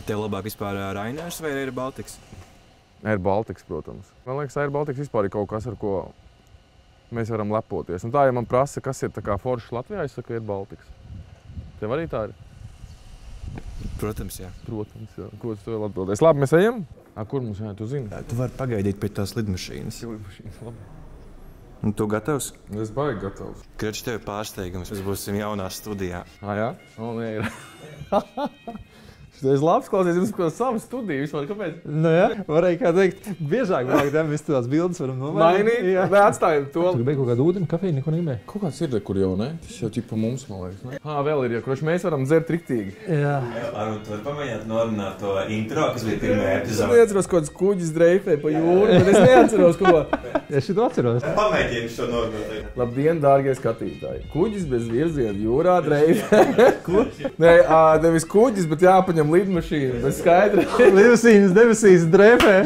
Tev labāk vispār Rainers vai Air Baltics? Air Baltics, protams. Man liekas, Air Baltics vispār ir kaut kas, ar ko mēs varam lepoties. Un tā, ja man prasa, kas ir tā kā foršs Latvijā, es saku Air Baltics. Tev arī tā ir? Protams, jā. Protams, jā. Ko tu vēl atbildēs? Labi, mēs ejam? Kur mums jāiet, tu zini? Tu vari pagaidīt pie tās lidmašīnas. Lidmašīnas, labi. Un tu gatavs? Es baigi gatavs. Kreč, tev ir pārsteigums. Mēs būsim jaunā studijā. Jā? Un ir. Šitais labs klausies, jums kaut savu studiju vispār, kāpēc? Nu jā, varēja kā teikt, biežāk vajag, ja mēs tās bildes varam nomainīt. Mainīt? Vai atstājam to? Tu gribēji kaut kādu ūdeni, kafiju, neko negribēji? Kaut kāds ir, kur jau, ne? Tas jau tipa mums, man liekas, ne? Vēl ir, ja kurš mēs varam dzert riktīgi. Jā. Tu vari pamēģināt norunāt to intro, kas bija pirmajā Es epizodē. neatceros, kāds kuģis dreifē pa jūru, bet es neatceros, ko. Es šito atceros. Pamēģini šo norunāt. Labdien, dārgie skatītāji! Kuģis bez virziena jūrā dreifē. Nē, nevis kuģis, bet jāpaņem lidmašīna. Bet skaidri. Lidmašīnas debesīs drēfē.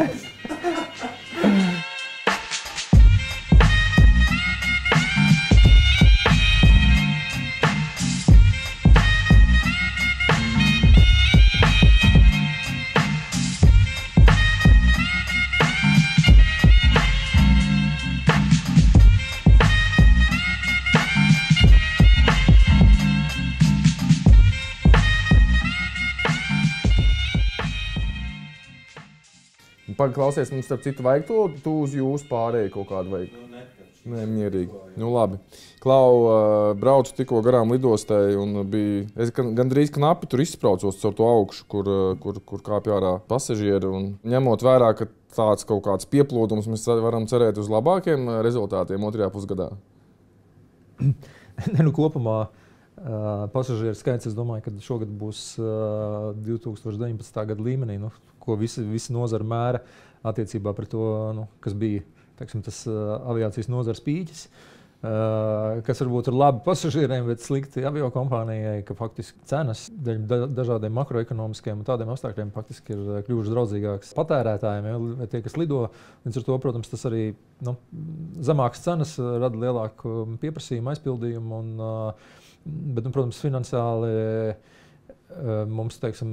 Klausies, mums starp citu vajag to, tu uz jūsu pārēju kaut kādu vajag. Nē, mierīgi. Nu labi. Klau, braucu tikko garām lidostai un bija, es gandrīz knapi tur izspraucos caur to augšu, kur kāpj ārā pasažieri. Un ņemot vērā, ka tāds kaut kāds pieplūdums, mēs varam cerēt uz labākiem rezultātiem otrajā pusgadā. Nu, kopumā pasažieru skaits, es domāju, ka šogad būs 2019. Gada līmenī, nu, ko visi nozara mēra attiecībā par to, nu, kas bija, teiksim, tas aviācijas nozares pīķis, kas varbūt ir labi pasažieriem, bet slikti aviokompānijai, ka faktiski cenas dēļ dažādiem makroekonomiskiem un tādiem apstākļiem faktiski ir kļuvušas draudzīgākas patērētājiem, vai tie, kas lido. Līdz ar to, protams, tas arī, nu, zemākas cenas rada lielāku pieprasījumu, aizpildījumu, bet, nu, protams, finansiāli mums, teiksim,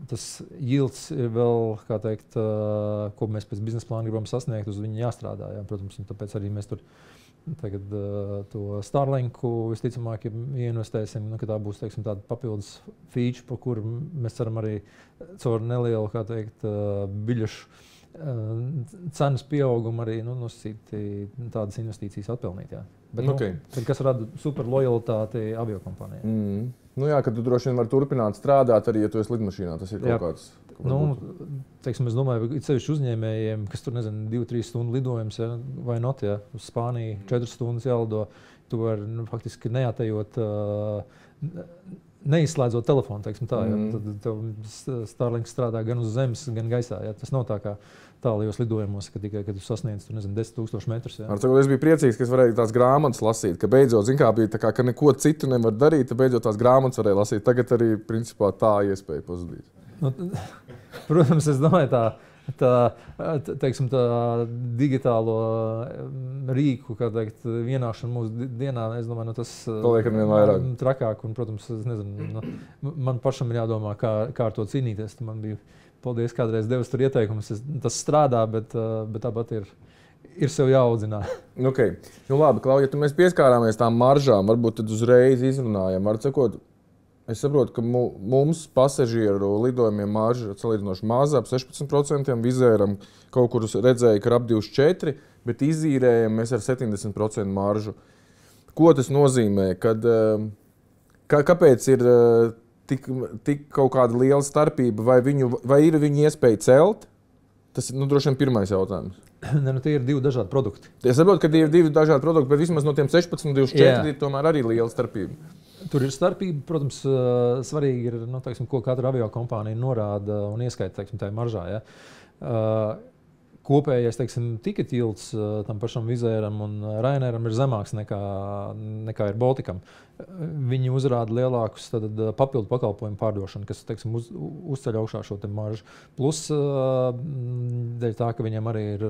tas yields ir vēl, kā teikt, ko mēs pēc biznesa plāna gribam sasniegt, uz viņu jāstrādā. Jā, protams, un tāpēc arī mēs tur tagad to Starlinku visticamāk ieinvestēsim, ka tā būs, teiksim, tāda papildus feature, par kuru mēs ceram arī caur nelielu, kā teikt, biļešu cenas pieaugumu arī nosacīti tādas investīcijas atpelnīt. Jā. Bet, Okay. Kas rada super lojalitāti aviokompānijai. Nu jā, ka tu droši vien vari turpināt strādāt arī, ja tu esi lidmašīnā. Tas ir kaut kāds. Teiksim, es domāju, ka sevišķi uzņēmējiem, kas tur, nezinu, 2-3 stundu lidojums, ja, vai not, ja, uz Spāniju 4 stundas jālido, tu vari, faktiski neatejot, neizslēdzot telefonu, teiksim tā, ja. Tad tev Starlinks strādā gan uz zemes, gan gaisā, ja. Tas nav tā kā tālajos lidojumos, ka tikai, kad tu sasniedz, tu nezinu, 10 000 metrus. Ja. Es biju priecīgs, ka es varēju tās grāmatas lasīt, ka beidzot, zin kā, bija tā kā, ka neko citu nevar darīt, tad beidzot tās grāmatas varēja lasīt. Tagad arī, principā, tā iespēja pazudīt. Nu, protams, es domāju, teiksim, tā digitālo rīku, kā teikt, vienāšana mūsu dienā, es domāju, tas paliek ar vien vairāk. Trakāk, un, protams, es nezinu, man pašam ir jādomā, kā ar to cīnīties. Man bija, paldies, kādreiz devis tur ieteikumus, tas strādā, bet tāpat ir sev jāaudzinā. Okay. Nu labi, Klau, ja mēs pieskārāmies tām maržām, varbūt tad uzreiz izrunājam. Var sakot, es saprotu, ka mums pasažieru lidojumiem marža salīdzinoši mazā, ap 16%, vizēram kaut kur redzēja, ka ir ap 24%, bet izīrējam mēs ar 70% maržu. Ko tas nozīmē? Kāpēc ir tik kaut kāda liela starpība, vai ir viņu iespēja celt? Tas ir droši vien pirmais jautājums. Ne, tie ir divi dažādi produkti. Es saprotu, ka tie ir divi dažādi produkti, bet vismaz no tiem 16 un 24 ir tomēr arī liela starpība. Tur ir starpība, protams, svarīgi ir, teiksim, ko katra aviokompānija norāda un ieskaita, teiksim, tajā maržā. Ja. Kopējais, teiksim, ticket yields tam pašam Vizēram un Raineram ir zemāks nekā ir Baltikam. Viņi uzrāda lielākus papildu pakalpojumu pārdošanu, kas, teiksim, uzceļ augšā šo te maržu. Plus, dēļ tā, ka viņiem arī ir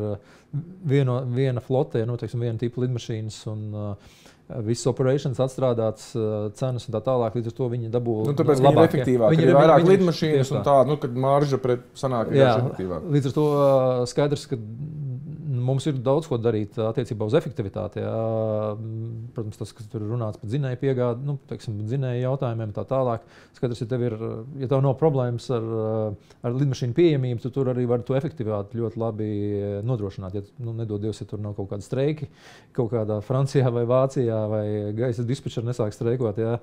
viena flote, teiksim, viena tipa lidmašīnas un viss operations atstrādāts, cenas un tā tālāk, līdz ar to viņi dabū tāpēc viņi ir efektīvāki, ir vairāk lidmašīnas un tā, kad marža pret sanāk ir efektīvāk. Līdz ar to skaidrs, ka mums ir daudz ko darīt attiecībā uz efektivitāti. Protams, tas, kas tur runāts par dzinēju piegādi, dzinēju jautājumiem tā tālāk. Skaidrs, ja tev nav problēmas ar lidmašīnu pieejamību, tu tur arī var to efektivitāti ļoti labi nodrošināt. Ja, nedod Dievs, ja tur nav kaut kāda streiki, kaut kādā Francijā vai Vācijā vai gaisa dispečeri nesāk streikot. Ja?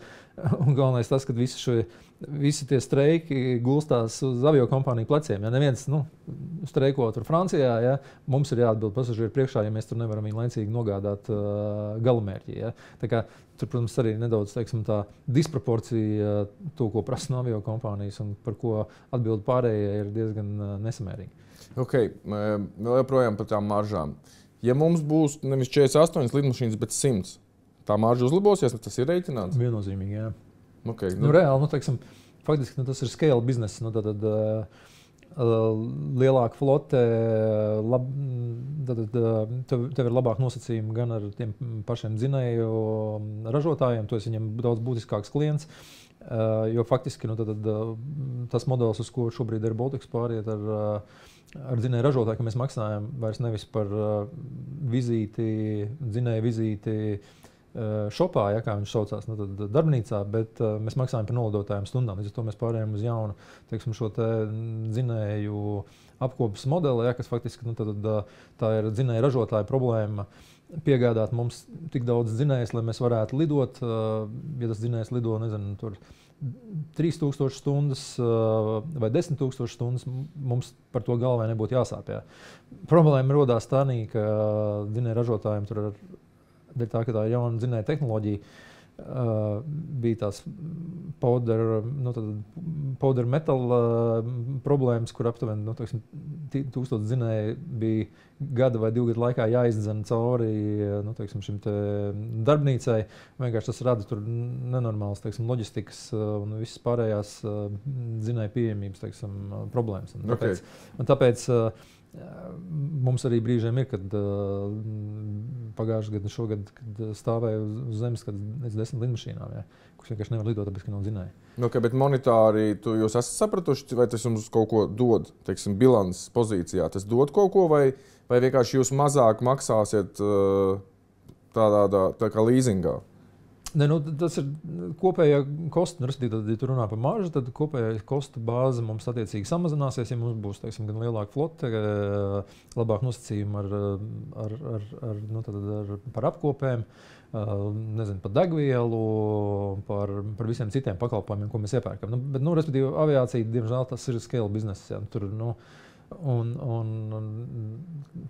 Un galvenais tas, ka visi tie streiki gulstās uz aviokompāniju pleciem. Ja neviens streiko tur Francijā, ja, mums ir jāatbild pasažieru priekšā, ja mēs tur nevaram viņu laicīgi nogādāt galamērķi. Ja. Tā kā tur, protams, arī nedaudz tā disproporcija to, ko prasa no aviokompānijas un par ko atbild pārējie, ir diezgan nesamērīgi. Okay. Vēl joprojām par tām maržām. Ja mums būs nevis 48 lidmašīnas, bet 100, tā marža uzlabosies, tas ir reiķināts? Viennozīmīgi, jā. Okay, reāli, faktiski tas ir scale bizness. Lielāka flote, tev ir labāk nosacījumi gan ar tiem pašiem dzinēju ražotājiem, tu esi viņiem daudz būtiskāks klients. Jo faktiski tas modelis, uz ko šobrīd ir Baltics pāriet ar dzinēju ražotāju, ka mēs maksājam vairs nevis par dzinēju vizīti šopā, ja, kā viņš saucās, darbnīcā, bet mēs maksājam par nolidotājiem stundām. Līdz ar to mēs pārējām uz jaunu šo dzinēju apkopes modeli, ja, kas faktiski tā ir dzinēju ražotāja problēma piegādāt mums tik daudz dzinējus, lai mēs varētu lidot. Ja tas dzinējs lido, nezinu, tur 3000 stundas vai 10,000 stundas, mums par to galvai nebūtu jāsāp. Ja. Problēma rodās tādā, ka dzinēju ražotājiem tur dēļ tā, ka tā jauna dzinēja tehnoloģija bija tās powder metal problēmas, kur aptuveni 1000 dzinēji bija gada vai 2 gadu laikā jāizdzen cauri šim darbnīcai. Vienkārši tas rada tur nenormāls loģistikas un visas pārējās dzinēju pieejamības problēmas. Tāpēc mums arī brīžiem ir, kad pagājušajā gadā, šogad, kad stāvēja uz zemes līdz 10 lidmašīnām, ja, kurš vienkārši nevar lidot, tāpēc, ka nav dzinēja. Okay, bet monetāri jūs esat sapratuši, vai tas jums kaut ko dod, bilances pozīcijā? Tas dod kaut ko, vai vienkārši jūs mazāk maksāsiet tā kā līzingā? Tas ir kopējā kosta. Ja tu runā par maržu, tad kopējā kosta bāze mums attiecīgi samazināsies, ja mums būs gan lielāka flote, labāk nosacījumi par apkopēm, par degvielu, par visiem citiem pakalpojumiem, ko mēs iepērkam. Bet, respektīvi, aviācija, diemžēl, tas ir scale bizness. Ja, tur, un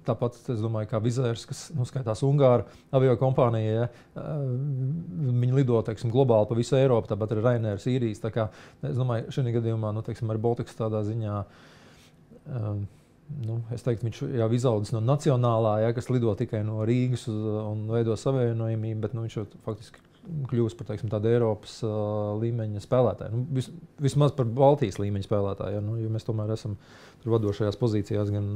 tāpat, es domāju, kā Wizz, kas skaitās Ungāru aviokompānija, ja, viņi lido globāli pa visu Eiropu, tāpat arī Ryanair, Īrijas. Tā kā, es domāju, šajā gadījumā ar Baltics tādā ziņā, es teiktu, viņš jau izaudzis no nacionālā, ja, kas lido tikai no Rīgas un veido savienojumību, bet viņš jau faktiski kļūst par tādu Eiropas līmeņa spēlētāju. Vismaz par Baltijas līmeņa spēlētāju, jo mēs tomēr esam vadošajās pozīcijās gan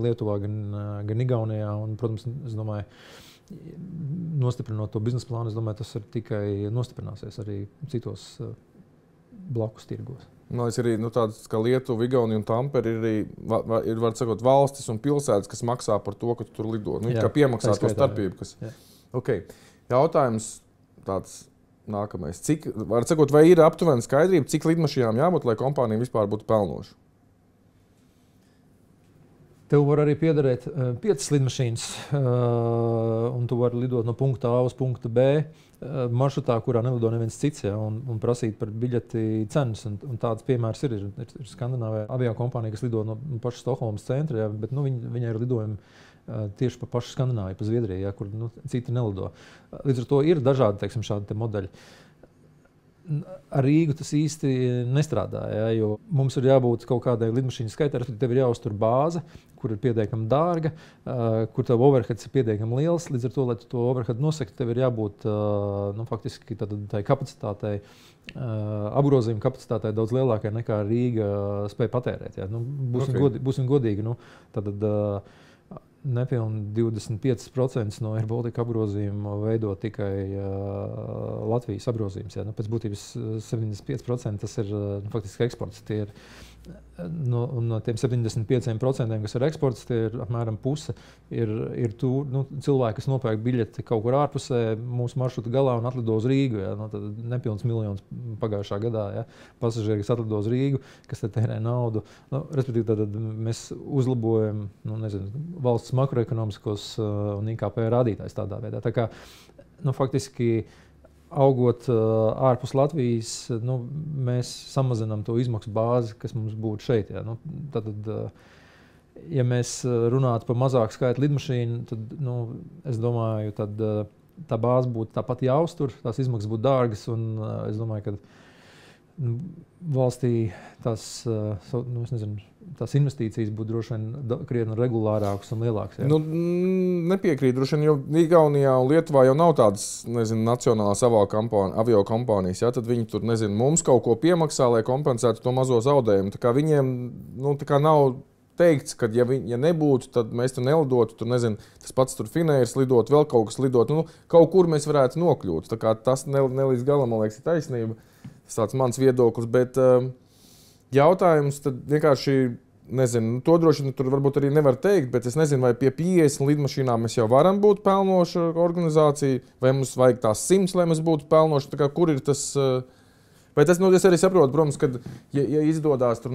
Lietuvā, gan Igaunijā. Un, protams, es domāju, nostiprinot to biznesa plānu, es domāju, tas tikai nostiprināsies arī citos blakus tirgos. Ir arī tādas kā Lietuva, Igaunija un Tampere ir var sakot, valstis un pilsētas, kas maksā par to, ka tu tur lido. Kā piemaksā to starpību. Okay. Jautājums tāds nākamais. Var sakot, vai ir aptuveni skaidrība, cik lidmašīnām jābūt, lai kompānija vispār būtu pelnoša? Tev var arī piederēt 5 lidmašīnas, un tu vari lidot no punkta A uz punktu B maršrutā, kurā nelido neviens cits, ja, un prasīt par biļeti cenas. Un tāds piemērs ir Skandināvijā aviokompānija, kas lido no paša Stokholmas centra, ja, bet viņai ir lidojumi tieši pa pašu Skandināviju, pa Zviedriju, ja, kur citi nelido. Līdz ar to ir dažādi šādi modeļi. Ar Rīgu tas īsti nestrādā, ja, jo mums ir jābūt kaut kādai lidmašīnu skaitai, tev ir jāuztur bāze, kur ir pietiekami dārga, kur tev overheads ir pietiekami liels. Līdz ar to, lai tu to overhead nosaktu, tev ir jābūt faktiski tai kapacitātei, apgrozījuma kapacitātei daudz lielākai nekā Rīga spēja patērēt. Ja. Būsim godīgi. nepilni 25% no Air Baltica apgrozījuma veido tikai Latvijas apgrozījums. Ja? Pēc būtības 75% tas ir faktiski eksports. Tie ir no tiem 75%, kas ir eksports, tie ir apmēram puse. Ir cilvēki, kas nopērk biļeti kaut kur ārpusē mūsu maršruta galā un atlido uz Rīgu. Ja? Tad nepilns miljons pagājušā gadā. Ja? Pasažieri, kas atlido uz Rīgu, kas te tērē naudu. Respektīvi, tad mēs uzlabojam valsts makroekonomiskos un IKP rādītājs tādā veidā. Tā kā, faktiski, augot ārpus Latvijas, mēs samazinām to izmaksu bāzi, kas mums būtu šeit. Ja, tad, ja mēs runātu par mazāku skaitu lidmašīnu, tad es domāju, tad tā bāze būtu tāpat jāuztur, tās izmaksas būtu dārgas. Un es domāju, ka valstī tās investīcijas būtu droši vien krietni regulārākas un lielākas. Ja? Nepiekrīt, droši vien, jo Igaunijā un Lietuvā jau nav tādas, nacionālās avio kompānijas. Ja? Tad viņi tur, mums kaut ko piemaksā, lai kompensētu to mazo zaudējumu. Tā kā viņiem, tā kā nav teikts, ka ja nebūtu, tad mēs tur nelidotu, tas pats tur Finairs lidot, vēl kaut kas lidot. Kaut kur mēs varētu nokļūt. Tā kā tas ne līdz galam, man liekas, ir taisnība. Tas tāds mans viedoklis, bet jautājums tad vienkārši, to droši vien tur varbūt arī nevar teikt, bet es nezinu, vai pie 50 lidmašīnām mēs jau varam būt pelnoša organizācija, vai mums vajag tās 100, lai mēs būtu pelnoši. Tā kā kur ir tas, vai tas, es arī saprotu, protams, ka ja izdodās tur,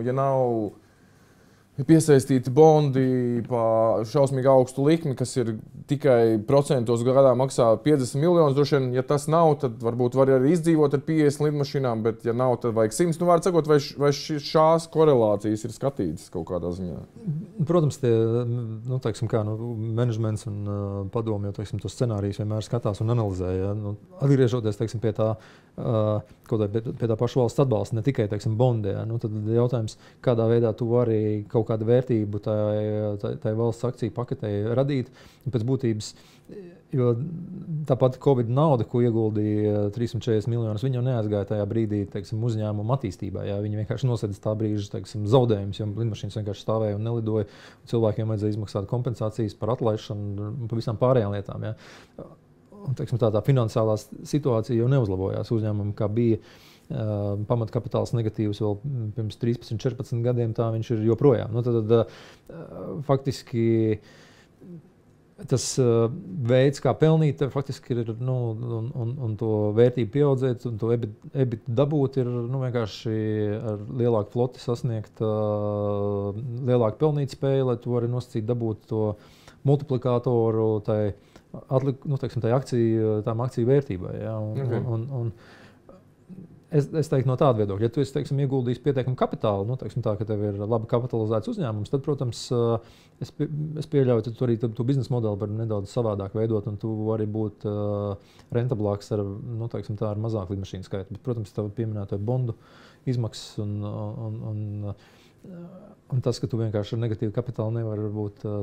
ja nav piesaistīti bondi pa šausmīgi augstu likmi, kas ir tikai procentos gadā maksā 50 miljonus. Droši vien, ja tas nav, tad varbūt var arī izdzīvot ar 50 lidmašīnām, bet ja nav, tad vajag 100. Var sakot, vai šās korelācijas ir skatītas kaut kādā ziņā? Protams, tie, menedžments un padomi jau, tos scenārijus vienmēr skatās un analizē. Ja? Atgriežoties, pie tā paša valsts atbalsta, ne tikai, bondi, ja? Tad jautājums, kādā veidā tu vari kaut kādu vērtību tai valsts akciju paketei radīt. Pēc būtības, jo tāpat Covid nauda, ko ieguldīja 340 miljonus, viņi jau neaizgāja tajā brīdī uzņēmuma attīstībā. Jā. Viņi vienkārši nosedz tā brīža zaudējumus, jo lidmašīnas vienkārši stāvēja un nelidoja. Cilvēkiem vajadzēja izmaksāt kompensācijas par atlaišanu un par visām pārējām lietām. Jā. Un, tā finansiālā situācija jau neuzlabojās uzņēmumam, kā bija. Pamatkapitāls negatīvs vēl pirms 13, 14 gadiem, tā viņš ir joprojām. Tad faktiski tas veids, kā pelnīt, faktiski ir, un to vērtību pieaudzēt, un to EBIT dabūt, ir vienkārši ar lielāku floti sasniegt lielāku pelnītspēju, lai tu vari nosacīt dabūt to multiplikātoru tai akciju vērtībai. Ja? Es teiktu no tāda viedokļa, ja tu esi ieguldījis pietiekami kapitālu, tā, ka tev ir labi kapitalizēts uzņēmums, tad, protams, es pieļauju, ka tu arī tu biznesa modeli var nedaudz savādāk veidot, un tu vari būt rentablāks ar, ar mazāku lidmašīnu skaitu. Bet, protams, tev pieminēto bondu izmaksas un tas, ka tu vienkārši ar negatīvu kapitālu nevari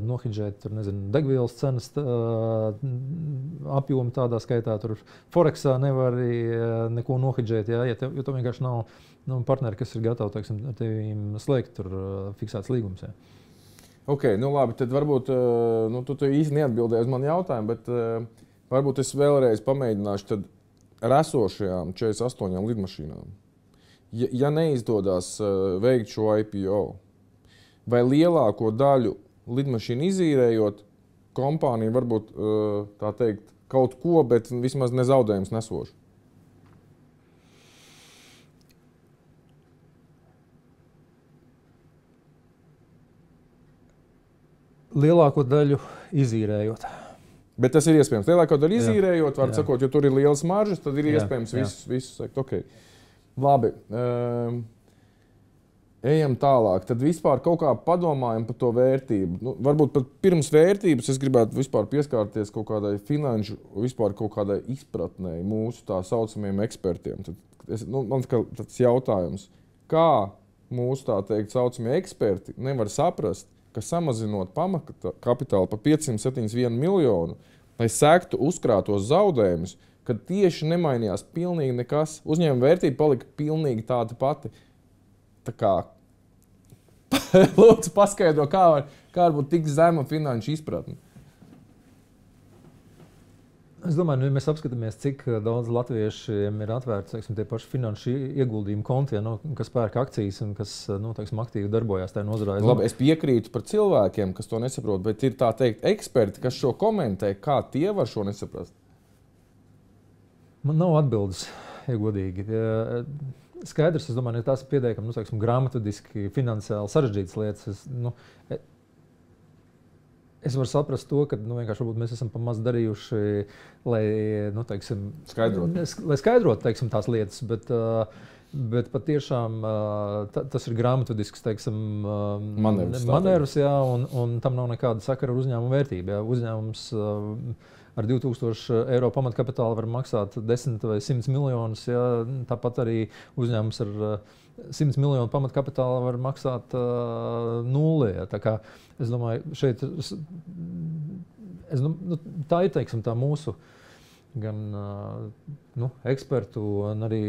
nohidžēt degvielas cenas apjomu tādā skaitā, tur Forexā nevari neko nohidžēt, ja jo tu vienkārši nav partneri, kas ir gatavi ar tevi slēgt tur fiksēts līgums. Ja. Ok, labi, tad varbūt tu īsti neatbildēji uz manu jautājumu, bet varbūt es vēlreiz pamēģināšu tad ar esošajām 48 lidmašīnām. Ja neizdodas veikt šo IPO, vai lielāko daļu lidmašīnu izīrējot, kompānija varbūt, tā teikt, kaut ko, bet vismaz ne zaudējums nesošu? Lielāko daļu izīrējot. Bet tas ir iespējams. Lielāko daļu izīrējot, var sakot, jo tur ir lielas maržas, tad ir iespējams visu sekt. Okay. Labi. Ejam tālāk. Tad vispār kaut kā padomājam par to vērtību. Varbūt pat pirms vērtības es gribētu vispār pieskārties kaut kādai finanšu, vispār kaut kādai izpratnei mūsu tā saucamiem ekspertiem. Man tāds jautājums, kā mūsu tā teikt saucamie eksperti nevar saprast, ka samazinot pamatkapitālu pa 571 miljonu, lai sektu uzkrātos zaudējumus, kad tieši nemainījās pilnīgi nekas. Uzņēmuma vērtība palika pilnīgi tāda pati. Tā kā Lūdzu, paskaidro, kā var būt tik zema finanšu izpratne. Es domāju, ja mēs apskatāmies, cik daudz latviešiem ir atvērts tie paši finanšu ieguldījumu konti, kas pērk akcijas un kas aktīvi darbojas tajā nozarē. Labi, es piekrītu par cilvēkiem, kas to nesaprot, bet ir tā teikt eksperti, kas šo komentē, kā tie var šo nesaprast? Man nav atbildes, ja godīgi. Skaidrs, es domāju, ja tās ir pietiekami grāmatvediski, finansiāli sarežģītas lietas. Es varu saprast to, ka vienkārši mēs esam pa maz darījuši, lai skaidrotu tās lietas, bet patiešām tas ir grāmatvedisks manevrs, un tam nav nekāda sakara ar uzņēmumu vērtību. Jā. Uzņēmums ar 2000 eiro pamatkapitālu var maksāt 10 vai 100 miljonus, jā. Tāpat arī uzņēmums ar 100 miljonu pamatkapitāla var maksāt nulli. Ja. Tā kā es domāju, šeit tā ir tā mūsu gan ekspertu, gan arī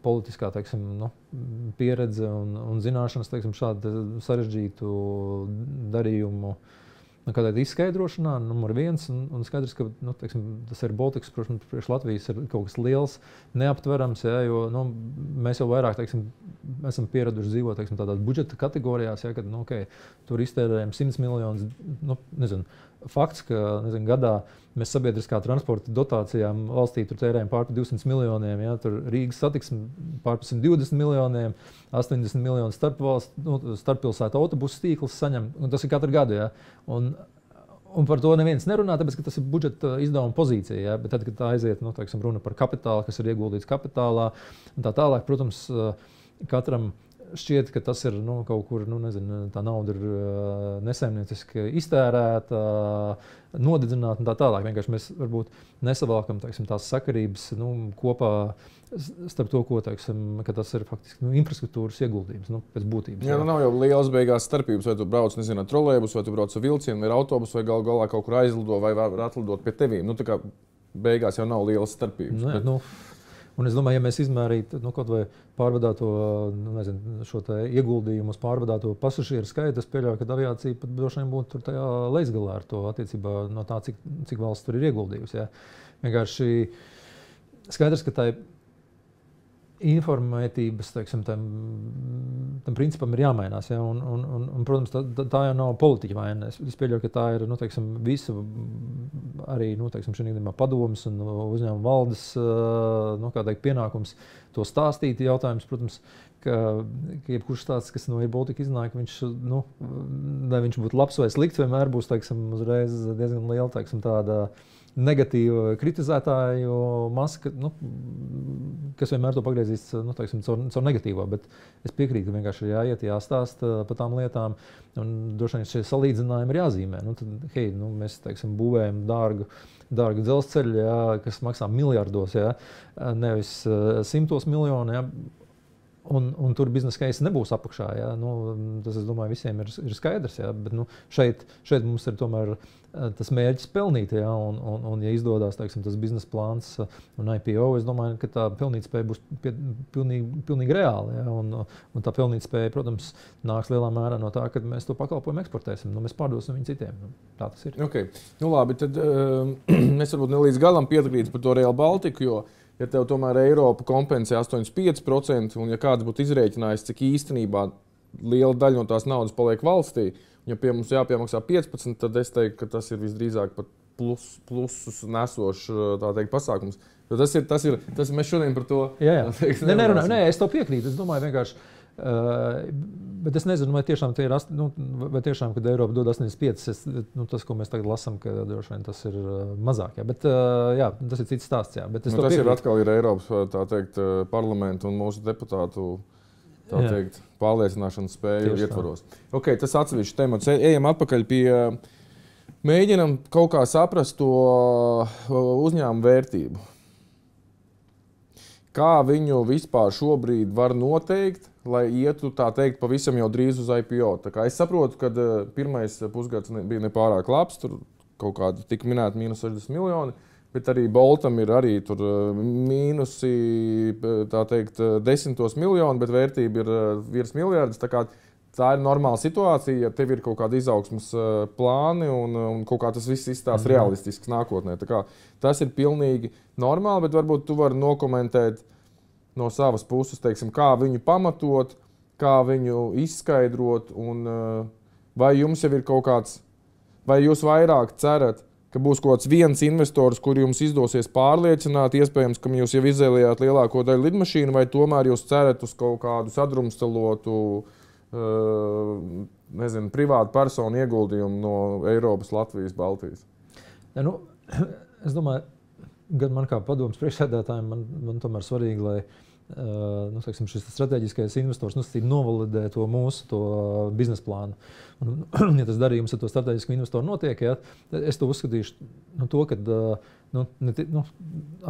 politiskā pieredze un zināšanas šādu sarežģītu darījumu. Kādēļ izskaidrošanā, numur viens, un skaidrs, ka tas ir Baltikas, priekš Latvijas ir kaut kas liels, neaptverams, ja, jo mēs jau vairāk esam pieraduši dzīvot tādās budžeta kategorijās, ja, kad tur iztērējam 100 miljonus. Fakts, ka gadā mēs sabiedriskā transporta dotācijām valstī tērējam pār 200 miljoniem, ja, tur Rīgas satiksme pār 120 miljoniem, 80 miljonu starppilsētu autobusu tīkls saņem, un tas ir katru gadu. Ja, un par to neviens nerunā, tāpēc, ka tas ir budžeta izdevuma pozīcija, ja, bet tad, kad tā aiziet, runa par kapitālu, kas ir ieguldīts kapitālā, un tā tālāk, protams, katram šķiet, ka tas ir kaut kur, tā nauda ir nesaimnieciski iztērēta, nodedzināta un tā tālāk. Vienkārši mēs varbūt nesavalkam tās sakarības kopā starp to, ka tas ir faktiski infrastruktūras ieguldījums pēc būtības. Jā, nav jau lielas beigās starpības, vai tu brauc, ar trolejbus, vai tu brauc ar vilcienu, vai ar autobusu, vai galā kaut kur aizlido, vai var atlidot pie tevīm. Tā kā beigās jau nav lielas starpības. Un es domāju, ja mēs izmērītu kaut vai pārvadāto, šo ieguldījumu uz pārvadāto pasažieru skaitu, es pieļauju, ka aviācija pat droši vien būtu tajā leisgalā ar to attiecībā no tā, cik valsts tur ir ieguldījusi. Ja. Vienkārši skaidrs, ka tā informētības tam principam ir jāmainās. Ja? Un, protams, tā jau nav politiķa vaina. Es pieļauju, ka tā ir visu arī padomas un uzņēmuma valdes pienākums to stāstīt. Jautājums, protams, ka jebkurš stāsts, kas no Baltika iznāk, lai viņš būtu labs vai slikts, vienmēr būs uzreiz diezgan liela tāda negatīva kritizētāju masa, kas vienmēr to pagriezīs caur negatīvo. Bet es piekrītu, ka vienkārši ir jāiet, jāstāsta par tām lietām. Un droši vien šie salīdzinājumi ir jāzīmē. Mēs būvējam dārgu dzelzceļu, ja, kas maksā miljardos, ja, nevis 100 miljonu. Ja. Un tur biznesa case nebūs apakšā. Ja? Tas, es domāju, visiem ir skaidrs. Ja? Bet šeit mums ir tomēr tas mērķis pelnīt. Ja? Un ja izdodas tas biznesa plāns un IPO, es domāju, ka tā pelnītspēja būs pilnīgi reāla. Ja? Un tā pelnītspēja, protams, nāks lielā mērā no tā, ka mēs to pakalpojumu eksportēsim. Mēs pārdosim viņu citiem. Tā tas ir. Okay. Labi, tad mēs varbūt ne līdz galam piekrītam par to Rail Baltiku, jo ja tev tomēr Eiropa kompensē 85%, un ja kāds būtu izrēķinājis, cik īstenībā liela daļa no tās naudas paliek valstī, ja pie mums jāpiemaksā 15%, tad es teiktu, ka tas ir visdrīzāk pat plusus nesošs pasākums. Jo tas ir, mēs šodien par to... Jā. Nē, es to piekrītu. Es domāju vienkārši, bet es nezinu, vai tiešām, vai tiešām kad Eiropa dod 85%, tas, ko mēs tagad lasām, ka droši vien tas ir mazāk. Jā. Bet jā, tas ir cits stāsts. Jā. Bet tas ir atkal ir Eiropas parlamentu un mūsu deputātu pārliecināšanas spēju ietvaros. Okay, tas atsevišķi temats. Ejam atpakaļ pie... Mēģinam kaut kā saprast to uzņēmumu vērtību. Kā viņu vispār šobrīd var noteikt, lai ietu, tā teikt, pavisam jau drīz uz IPO? Tā kā es saprotu, ka pirmais pusgads bija nepārāk labs, tur kaut kādi tika minēti -60 miljoni, Bet arī Boltam ir arī tur mīnusi, tā teikt, 10 miljoni, bet vērtība ir virs miljardus. Tā ir normāla situācija, ja tev ir kaut kāda izaugsmas plāni un kaut kā tas viss izstāsta realistisks nākotnē. Tas ir pilnīgi normāli, bet varbūt tu vari nokomentēt no savas puses, teiksim, kā viņu pamatot, kā viņu izskaidrot, un vai jums jau ir kaut kāds, vai jūs vairāk cerat, ka būs kaut kāds viens investors, kur jums izdosies pārliecināt, iespējams, ka jūs jau izvēlējāt lielāko daļu lidmašīnu, vai tomēr jūs cerat uz kaut kādu sadrumstalotu, nezinu, privātu personu ieguldījumu no Eiropas, Latvijas, Baltijas? Ja, es domāju, gan man kā padomus priekšsēdētājiem, man tomēr svarīgi, lai teiksim, šis strateģiskais investors novalidē to mūsu biznesa plānu. Un, ja tas darījums ar to strateģisku investoru notiek, ja, es to uzskatīšu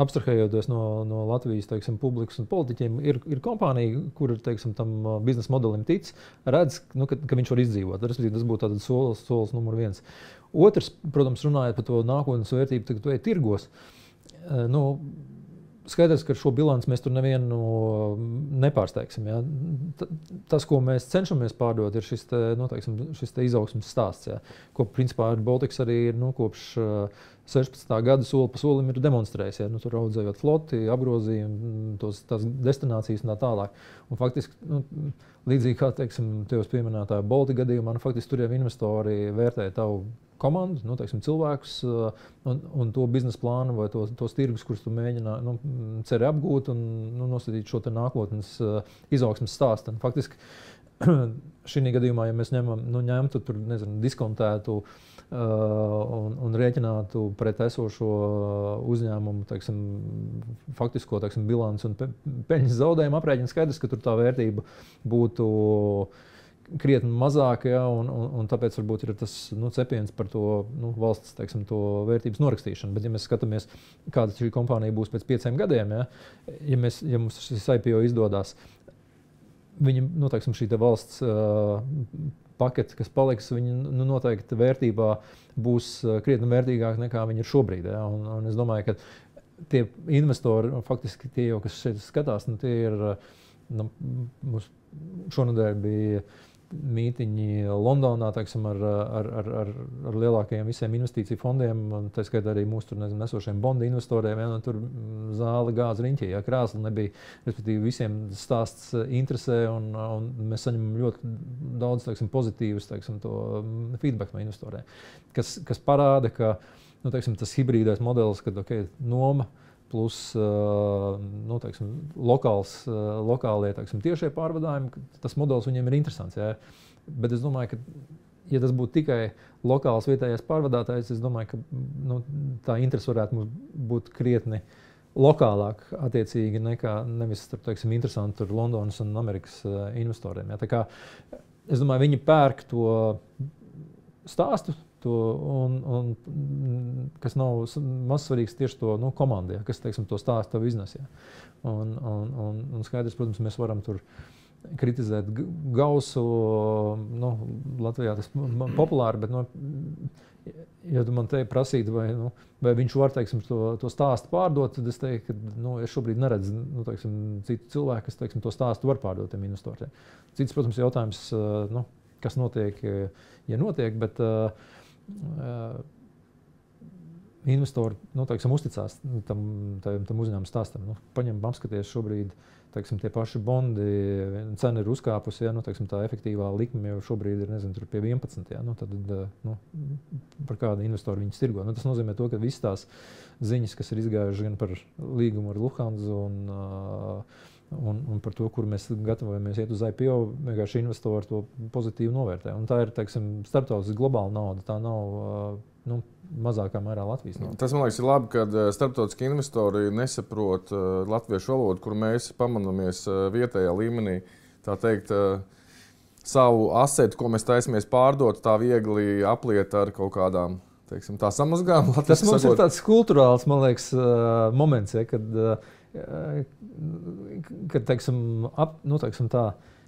abstrahējoties no Latvijas, teiksim, publikas un politiķiem, ir kompānija, kur teiksim, tam biznesa modelim tic, redz, ka viņš var izdzīvot. Tas būtu tāds solis numur 1. Otrs, protams, runājot par to nākotnes vērtību, kad tu ej tirgos. Skaidrs, ka šo bilanci mēs tur nevienu nepārsteigsim. Ja? Tas, ko mēs cenšamies pārdot, ir šis izaugsmes stāsts, ja? Ko principā Baltics arī ir kopš 16. gada soli pa solim ir demonstrējis. Ja? Tur audzējot floti, apgrozījumu, tās destinācijas un tā tālāk. Un faktiski, līdzīgi kā tevis pieminētā Baltika gadījumā, faktiski tur jau investori vērtē tavu komandu, cilvēkus un to biznesa plānu vai tos tirgus, kurus tu mēģina ceri apgūt un nostatīt šo nākotnes izaugsmes stāstu. Un faktiski šī gadījumā, ja mēs ņemtu tur, diskontētu un rēķinātu pret esošo uzņēmumu, faktisko bilanci un peļņas zaudējumu aprēķinu, skaidrs, ka tur tā vērtība būtu krietni mazāk, ja, un tāpēc varbūt ir tas cepiens par to valsts to vērtības norakstīšanu. Bet, ja mēs skatāmies, kāda šī kompānija būs pēc 5 gadiem, ja mums šis IPO izdodās, viņa, šī valsts pakete, kas paliks, viņa noteikti vērtībā būs krietni vērtīgāk nekā viņa ir šobrīd. Ja, un es domāju, ka tie investori, faktiski tie jau, kas šeit skatās, tie ir, mums šonadēļ bija mītiņi Londonā, ar lielākajiem visiem investīciju fondiem, un tā skaitā arī mūsu nesošiem bondu investoriem, ja, tur zāle gāza riņķī, ja, krāsli nebija, respektīvi visiem stāsts interesē, un mēs saņemam ļoti daudz, pozitīvus, to feedback no investoriem, kas parāda, ka, tas hibrīdais modelis, kad, noma, plus lokālie tiešie pārvadājumi, tas modelis viņiem ir interesants. Ja? Bet es domāju, ka, ja tas būtu tikai lokāls vietējais pārvadātājs, es domāju, ka tā interese varētu mums būt krietni lokālāk attiecīgi nekā nevis interesanti tur Londonas un Amerikas investoriem. Ja? Tā kā, es domāju, viņi pērk to stāstu, un kas nav maz svarīgs tieši to komandai, kas to stāstu tavu iznes. Ja. Un skaidrs, protams, mēs varam tur kritizēt Gausu, Latvijā tas populāri, bet, ja tu man te prasītu, vai viņš var to stāstu pārdot, tad es teiktu, ka es šobrīd neredzu citu cilvēku, kas to stāstu var pārdot tiem investoriem. Cits, protams, jautājums, kas notiek, ja notiek, bet investori uzticās tam uzņēmuma stāstam. Paņem, apskaties šobrīd, tie paši bondi, cena ir uzkāpusi, ja, tā efektīvā likme jau šobrīd ir, tur pie 11. Ja, tad, par kādu investoru viņus tirgo. Tas nozīmē to, ka visas tās ziņas, kas ir izgājušas gan par līgumu ar Lufthansa un par to, kur mēs gatavojamies iet uz IPO, vienkārši investori to pozitīvi novērtē. Un tā ir, starptautiski globāla nauda, tā nav mazākā mērā Latvijas nauda. Tas, man liekas, ir labi, kad starptautiski investori nesaprot latviešu valodu, kur mēs pamanamies vietējā līmenī, tā teikt, savu asetu, ko mēs taisamies pārdot, tā viegli apliet ar kaut kādām, tā samazgām. Tas mums ir tāds kulturāls, man liekas, moments, ja, kad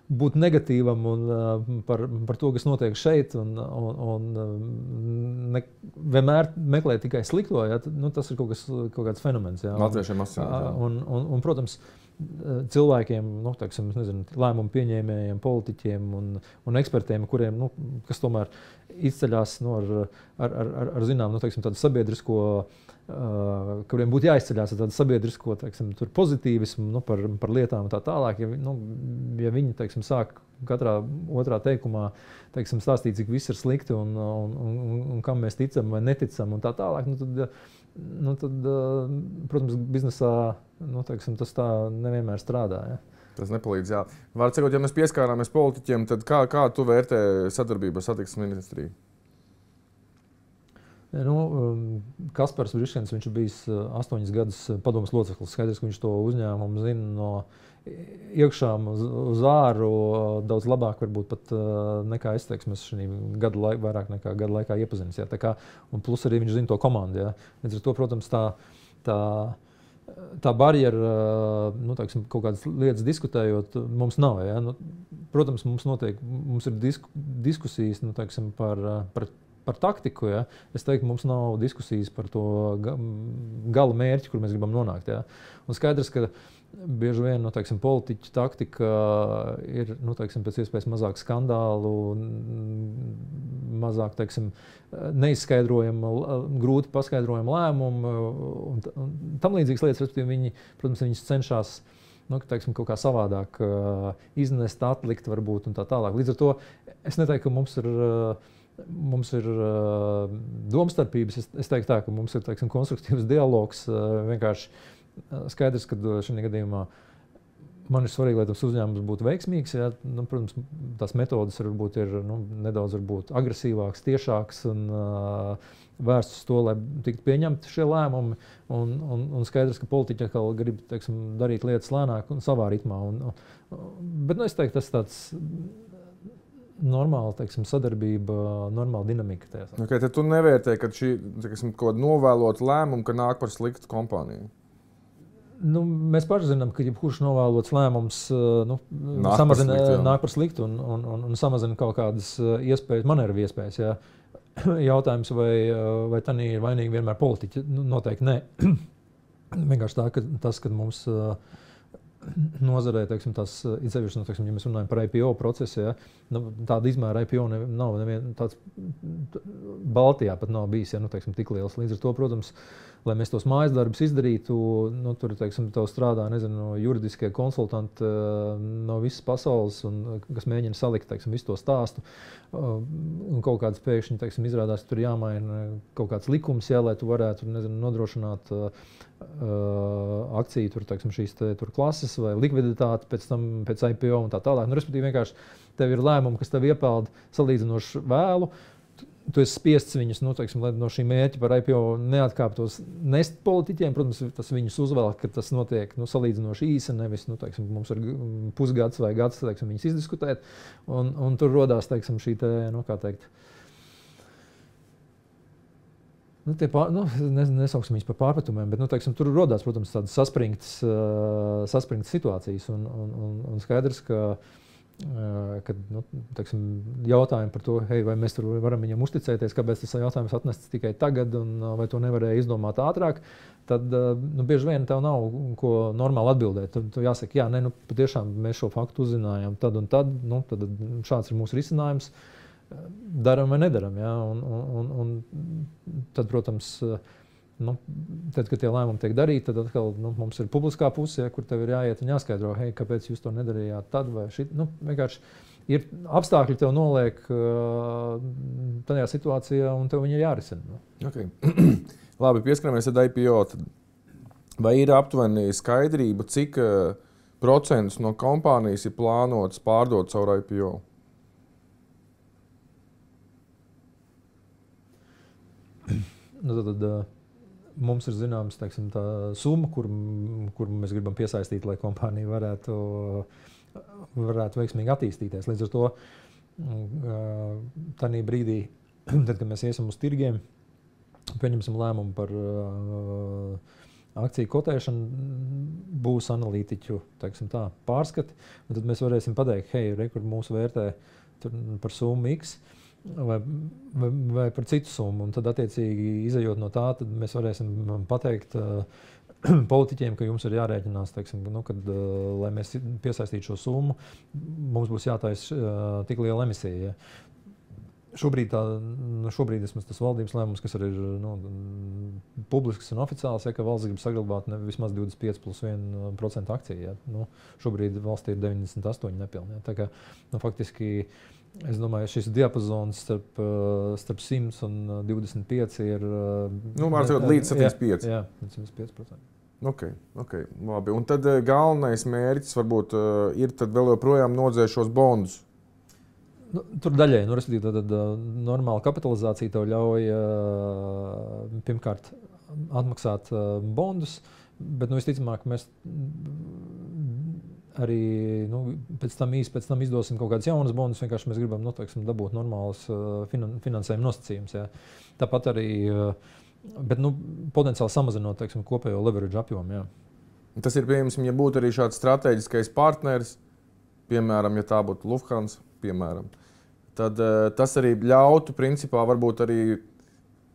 būt negatīvam un par to, kas notiek šeit, un vienmēr meklēt tikai slikto, ja, tas ir kaut kāds fenomens. Ja, Latviešiem un, protams, cilvēkiem, teiksim, nezinu, lēmumu pieņēmējiem, politiķiem un ekspertiem, kuriem, kas tomēr izceļās ar zinām, teiksim, tādu sabiedrisko, kuriem būtu jāizceļās ar tādu sabiedrisko, teiksim, pozitīvismu, par lietām un tā tālāk. Ja viņi, teiksim, sāk katrā otrā teikumā, teiksim, stāstīt, cik viss ir slikti un kam mēs ticam vai neticam un tā tālāk, tad, protams, biznesā, teiksim, tas tā nevienmēr strādā. Ja. Tas nepalīdz, jā. Var cikot, ja mēs pieskārāmies politiķiem, tad kā tu vērtē sadarbību ar satiksmes ministriju? Kaspars Briškens, viņš ir bijis 8 gadus padomes loceklis. Skaidrs, ka viņš to uzņēmumu zina no iekšām uz āru daudz labāk varbūt pat nekā es, teiksim, vairāk nekā gadu laikā iepazinis. Ja. Un plus arī viņš zina to komandu. Ja. Līdz ar to, protams, tā barjera, teiksim, kaut kādas lietas diskutējot, mums nav. Ja? Protams, mums ir diskusijas, teiksim, par taktiku. Ja? Es teiktu, mums nav diskusijas par to gala mērķi, kur mēs gribam nonākt. Ja? Un skaidrs, ka bieži vien, teiksim, politiķu taktika ir, teiksim, pēc iespējas mazāk skandālu, mazāk, teiksim, neizskaidrojama, grūti paskaidrojama lēmumu un tam līdzīgas lietas, respektīvi viņi, protams, viņas cenšas, teiksim, kaut kā savādāk iznest, atlikt varbūt un tā tālāk. Līdz ar to es neteiktu, ka mums ir domstarpības. Es teiktu tā, ka mums ir, teiksim, konstruktīvs dialogs, vienkārši skaidrs, ka šajā gadījumā man ir svarīgi, lai tas uzņēmums būtu veiksmīgs. Ja? Protams, tās metodas varbūt ir nedaudz agresīvākas, tiešākas un vērstas uz to, lai tiktu pieņemti šie lēmumi. Un skaidrs, ka politiķi atkal grib, teiksim, darīt lietas lēnāk un savā ritmā. Bet es teiktu, tas tāds normāla, teiksim, sadarbība, normāla dinamika. Okay, tad tu nevērtē, ka šī, teiksim, kaut kāda novēlota lēmuma, ka nāk par sliktu kompāniju? Mēs paši zinām, ka jebkurš novēlots lēmums nāk par sliktu un samazina kaut kādas iespējas, manevru iespējas. Ja. Jautājums, vai tā ir vainīgi vienmēr politiķi? Noteikti nē. Vienkārši tā, ka tas, kad mums nozarē, teiksim, tās izsevišķi, ja mēs runājam par IPO procesu, ja, tāda izmēra IPO nav tāds Baltijā pat nav bijis, ja, teiksim, tik liels. Līdz ar to, protams, lai mēs tos mājas darbus izdarītu, tur, teiksim, tev strādā, nezinu, juridiskie konsultanti no visas pasaules, kas mēģina salikt, teiksim, visu to stāstu. Un kaut kāds pēkšņi, teiksim, izrādās, ka tur jāmaina kaut kāds likums, ja, lai tu varētu, nezinu, nodrošināt akciju, tur, teiksim, šīs klases vai likviditāti pēc IPO un tā tālāk. Respektīvi, vienkārši tev ir lēmumi, kas tev iepelda salīdzinoši vēlu. Tu esi spiests viņus, teiksim, lai no šī mērķa par IPO neatkāptos nest politiķiem. Protams, tas viņus uzvelk, ka tas notiek salīdzinoši īsi, nevis, teiksim, mums ir pusgads vai gads, teiksim, viņus izdiskutēt. Un tur rodās, teiksim, šī te, kā teikt, nesauksim viņus par pārpratumiem, bet, teiksim, tur rodās, protams, tādas saspringtas situācijas un skaidrs, kad teiksim, jautājumi par to, vai mēs tur varam viņam uzticēties, kāpēc tas jautājums atnests tikai tagad un vai to nevarēja izdomāt ātrāk, tad bieži vien tev nav ko normāli atbildēt. Tu jāsaka, jā, patiešām mēs šo faktu uzzinājām tad un tad, tad šāds ir mūsu risinājums. Daram vai nedaram. Ja? Un tad, protams, tad, kad tie lēmumi tiek darīti, tad atkal mums ir publiskā puse, ja, kur tev ir jāiet un jāskaidro, kāpēc jūs to nedarījāt tad vai šit. Vienkārši ir apstākļi tev noliek tajā situācijā un tev viņi ir jārisina. Okay. Labi, pieskaramies ar IPO. Vai ir aptuveni skaidrība, cik procentus no kompānijas ir plānots pārdot caur IPO? Tad mums ir zināms, teiksim, tā summa, kur mēs gribam piesaistīt, lai kompānija varētu veiksmīgi attīstīties. Līdz ar to tādā brīdī, tad, kad mēs iesim uz tirgiem, pieņemsim lēmumu par akciju kotēšana būs analītiķu pārskati. Tad mēs varēsim pateikt, hei, kur mūsu vērtē par summu X vai par citu summu. Un tad, attiecīgi, izejot no tā, tad mēs varēsim pateikt politiķiem, ka jums ir jārēķinās, kad, lai mēs piesaistītu šo summu, mums būs jātaisa tik liela emisija. Ja. Šobrīd vismaz tas valdības lēmums, kas arī ir publisks un oficiāls, ka valsts grib saglabāt vismaz 25+1% akciju. Ja. Šobrīd valstī ir 98 nepilni. Ja. Tā kā, faktiski, es domāju, šis diapazons starp 100 un 25 ir... līdz 75%. Jā, līdz 75%. Okay. Labi. Un tad galvenais mērķis varbūt ir tad vēl joprojām nodzēst šos bondus. Tur daļai, tad normāla kapitalizācija tev ļauj pirmkārt atmaksāt bondus, bet visticamāk mēs arī pēc tam izdosim kaut kādus jaunus bondus, vienkārši mēs gribam dabūt normālus finansējuma nosacījumus. Ja. Tāpat arī, bet potenciāli samazinot kopējo leverage apjomu. Ja. Tas ir pieejams, ja būtu arī šāds strateģiskais partneris, piemēram, ja tā būtu Lufthansa, piemēram, tad tas arī ļautu, principā, varbūt arī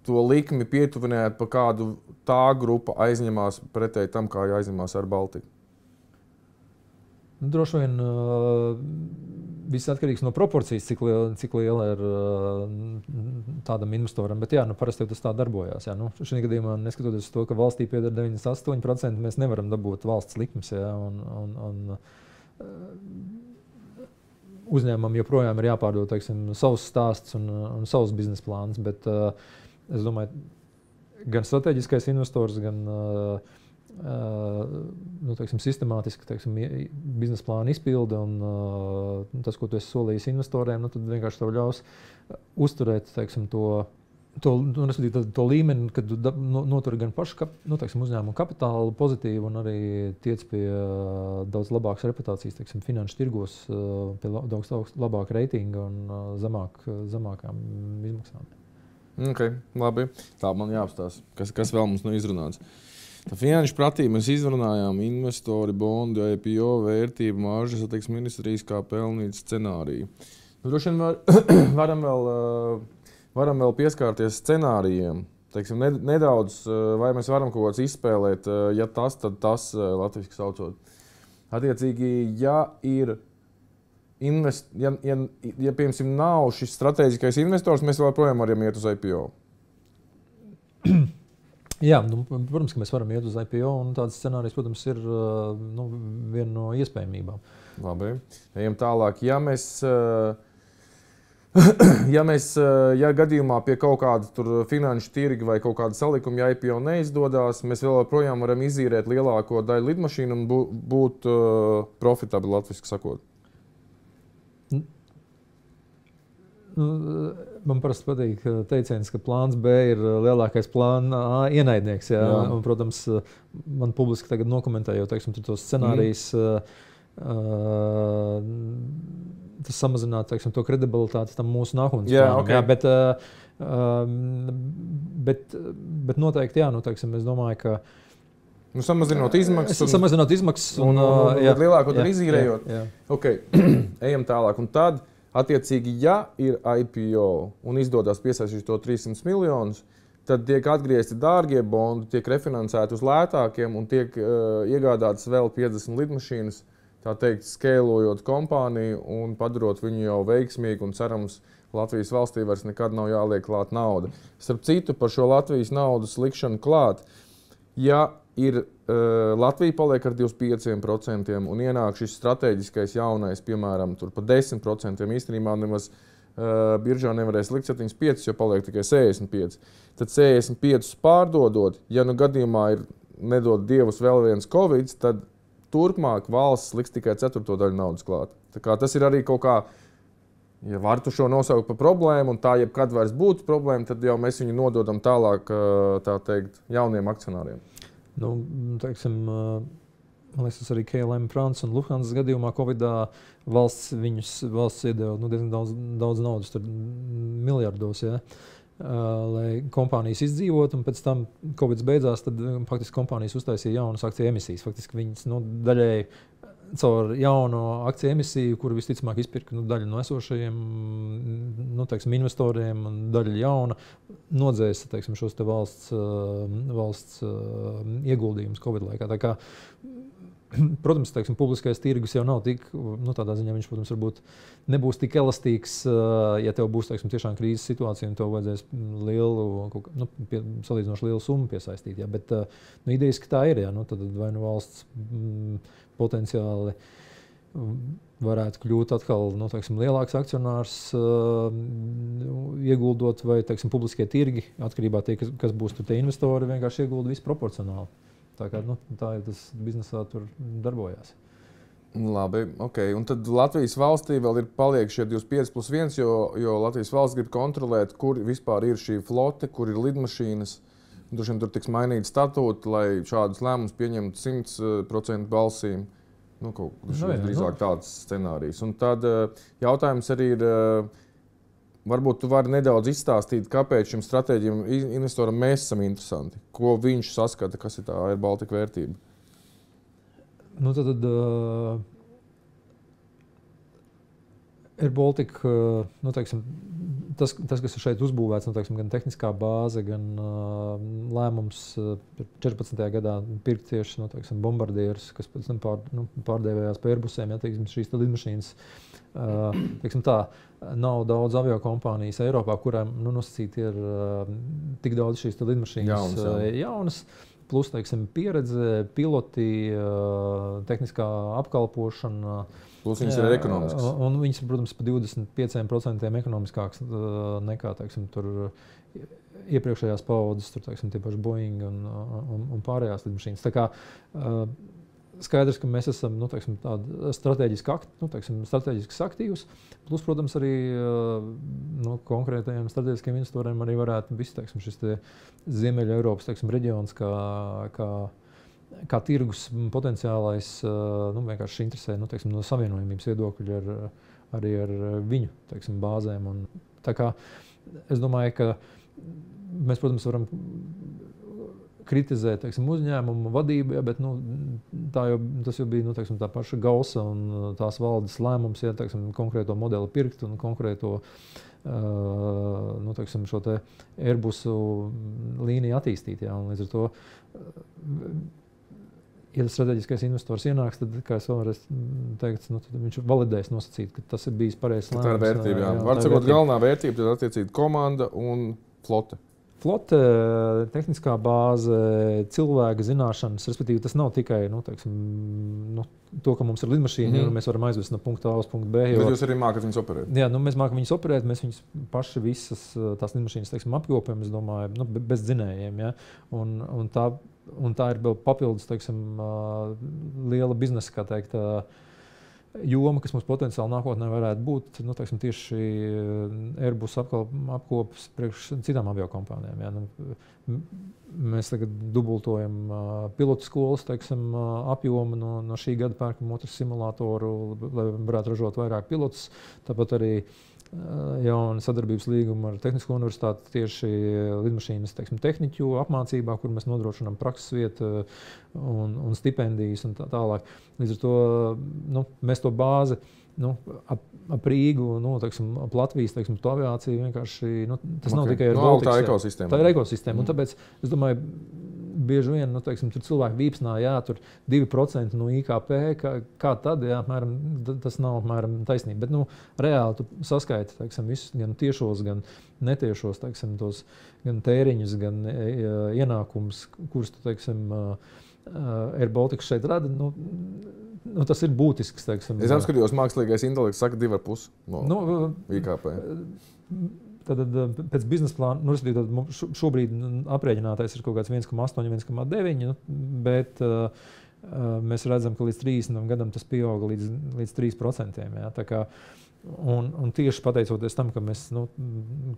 to likmi pietuvināt, pa kādu tā grupa aizņemās pretēji tam, kā aizņemās ar Baltiku. Droši vien viss atkarīgs no proporcijas, cik liela ir tādam investoram, bet jā, parasti tas tā darbojās. Jā. Šī gadījumā, neskatoties to, ka valstī pieder 98%, mēs nevaram dabūt valsts likmes. Jā, un uzņēmumam joprojām ir jāpārdod savus stāstus un savus biznesa plānus, bet es domāju, gan strateģiskais investors, gan sistemātiski biznesa plāna izpilde un tas, ko tu esi solījis investoriem, tad vienkārši tev ļaus uzturēt to līmeni, kad tu notur gan pašu uzņēmumu kapitālu pozitīvu un arī tiec pie daudz labākas reputācijas, finanšu tirgos, pie daudz labāka reitinga un zemākām izmaksām. Okay, labi. Tā man jāapstāsta. Kas vēl mums nav izrunāts? Tā finanšu pratība mēs izrunājām investori, bondi, IPO, vērtību, maržas, ministrijas kā pelnīt scenāriju. Droši vien varam vēl pieskārties scenārijiem. Nedaudz, vai mēs varam kaut kāds izspēlēt, ja tas, tad tas latviski saucot. Attiecīgi, ja ir piemēram, nav šis strateģiskais investors, mēs joprojām varam iet uz IPO. Jā, protams, ka mēs varam iet uz IPO, un tāds scenārijs, protams, ir viena no iespējamībām. Labi, ejam tālāk. Ja gadījumā pie kaut kāda finanšu tirga vai kaut kāda salikuma, ja IPO neizdodas, mēs vēl joprojām varam izīrēt lielāko daļu lidmašīnu un būt profitabli, latviski sakot. Man parasti patīk teiciens, ka plāns B ir lielākais plāna A ienaidnieks. Jā. Un, protams, man publiski tagad nokomentējot tos scenārijus, tas samazinātu to kredibilitāti tam mūsu nākotnes plānam. Okay. Bet noteikti, jā, es domāju, ka samazinot izmaksas un lielāko daļu izīrējot. Jā. Okay. Ejam tālāk. Un tad, attiecīgi, ja ir IPO un izdodas piesaistīt to 300 miljonus, tad tiek atgriezti dārgie bondi, tiek refinansēti uz lētākiem un tiek iegādātas vēl 50 lidmašīnas, tā teikt, skēlojot kompāniju un padarot viņu jau veiksmīgu un cerams Latvijas valstī vairs nekad nav jāliek klāt nauda. Starp citu, par šo Latvijas naudas likšanu klāt, ja ir Latvija paliek ar 25% un ienāk šis strateģiskais jaunais, piemēram, tur pa 10%, īstenībā nemaz biržā nevarēs likt 75, jo paliek tikai 65. Tad 65 pārdodot, ja gadījumā ir nedod Dievs vēl viens Covid, tad turpmāk valsts liks tikai 1/4 daļu naudas klāt. Tā kā tas ir arī kaut kā, ja var tu šo nosaukt par problēmu un tā jebkad vairs būtu problēma, tad jau mēs viņu nododam tālāk, tā teikt, jauniem akcionāriem. Man liekas, tas arī KLM France un Lufthansa gadījumā Covidā valsts iedeva diezgan daudz naudas, miljardos. Ja. lai kompānijas izdzīvot, un pēc tam Covid beidzās, tad faktiski kompānijas uztaisīja jaunas akciju emisijas. Faktiski viņas daļēji caur jauno akciju emisiju, kuru visticamāk izpirka daļu no esošajiem investoriem un daļa jauna, nodzēsa šos te valsts ieguldījumus Covid laikā. Tā kā, protams, publiskais tirgus jau nav tik, tādā ziņā viņš, protams, varbūt nebūs tik elastīgs, ja tev būs, tiešām krīzes situācija un tev vajadzēs salīdzinoši lielu summu piesaistīt. Ja? Bet idejas, ka tā ir, ja? Tad vai valsts potenciāli varētu kļūt atkal lielāks akcionārs, ieguldot, vai publiskie tirgi, atkarībā no tā, kas būs tur tie investori, vienkārši iegulda visu proporcionāli. Tā kā tā ir tas biznesā tur darbojās. Labi, ok. Un tad Latvijas valstī vēl paliek šie 25+1, jo Latvijas valsts grib kontrolēt, kur vispār ir šī flote, kur ir lidmašīnas. Tur tiks mainīti statūti, lai šādus lēmumus pieņemtu 100% balsīm. Drīzāk tāds scenārijs. Un tad jautājums arī ir, varbūt tu vari nedaudz izstāstīt, kāpēc šim stratēģiem investoram mēs esam interesanti. Ko viņš saskata, kas ir tā Air Baltica vērtība? Air Baltica, tas, kas ir šeit uzbūvēts, gan tehniskā bāze, gan lēmums 14. gadā pirkt tieši bombardierus, kas pēc tam pārdēvējās pa Airbusiem, šīs lidmašīnas. Nav daudz aviokompānijas Eiropā, kurām nosacīti ir tik daudz šīs lidmašīnas jaunas. Plus, pieredze, piloti, tehniskā apkalpošana. Plus viņas ir ekonomiskas. Un viņas ir, protams, pa 25% ekonomiskākas nekā, tur iepriekšējās paudzes, tie paši Boeing un pārējās lidmašīnas. Tā kā skaidrs, ka mēs esam strateģisks aktīvs. Plus, protams, arī konkrētajiem strateģiskiem investoriem arī varētu šis Ziemeļa Eiropas reģions kā tirgus potenciālais vienkārši interesē no savienojumības viedokļa arī ar viņu bāzēm. Un, tā kā es domāju, ka mēs, protams, varam kritizēt uzņēmumu vadību, bet tas jau bija tā paša Gausa un tās valdes lēmums, ja konkrēto modeli pirkt un konkrēto šo te Airbusu līniju attīstīt. Ja, un līdz ar to, ja tas strateģiskais investors ienāks, tad, kā es vēlreiz teiktu, tad viņš validēs nosacīt, ka tas ir bijis pareizs lēmums. Tā ir vērtība, jā. Var sakot, galvenā vērtība tad attiecīgi komanda un flote. Flote, tehniskā bāze, cilvēka zināšanas, respektīvi tas nav tikai to, ka mums ir lidmašīna, un mēs varam aizvest no punkta A uz punktu B. Bet jūs arī mākat viņus operēt? Jā, mēs mākam viņus operēt, mēs viņus paši visas tās lidmašīnas apkopjam, es domāju, bez dzinējiem. Ja? Un tā ir vēl papildus liela biznesa, kā teikt, joma, kas mums potenciāli nākotnē varētu būt, tieši Airbus apkopas priekš citām aviokompānijām. Ja? Mēs tagad dubultojam pilotu skolas apjomu, no šī gada pērkam otru simulātoru, lai varētu ražot vairāk pilotus. Tāpat arī jauna sadarbības līguma ar Tehnisko universitāti tieši lidmašīnas tehniķu apmācībā, kur mēs nodrošinām prakses vietu un stipendijas un tā tālāk. Līdz ar to mēs to bāzi ap Rīgu, ap Latvijas to aviāciju vienkārši, tas nav tikai ar Baltikas. Tā ir ekosistēma. Tā ir ekosistēma. Un tāpēc, es domāju, bieži vien tur cilvēki vīpsnā, jā, tur 2% no IKP, kā tad, jā, apmēram, tas nav apmēram taisnība. Bet, reāli tu saskaiti, visus gan tiešos, gan netiešos, tos gan tēriņus, gan ienākumus, kurus tu, Air Baltica šeit rada, tas ir būtisks. Es apskatījos, mākslīgais intelekts saka 2,5 no IKP. Tad pēc biznesa plāna, šobrīd aprēķinātais ir kaut kāds 1,8, 1,9, bet mēs redzam, ka līdz 30 gadam tas pieauga līdz 3%. Ja? Tā kā Un tieši pateicoties tam, ka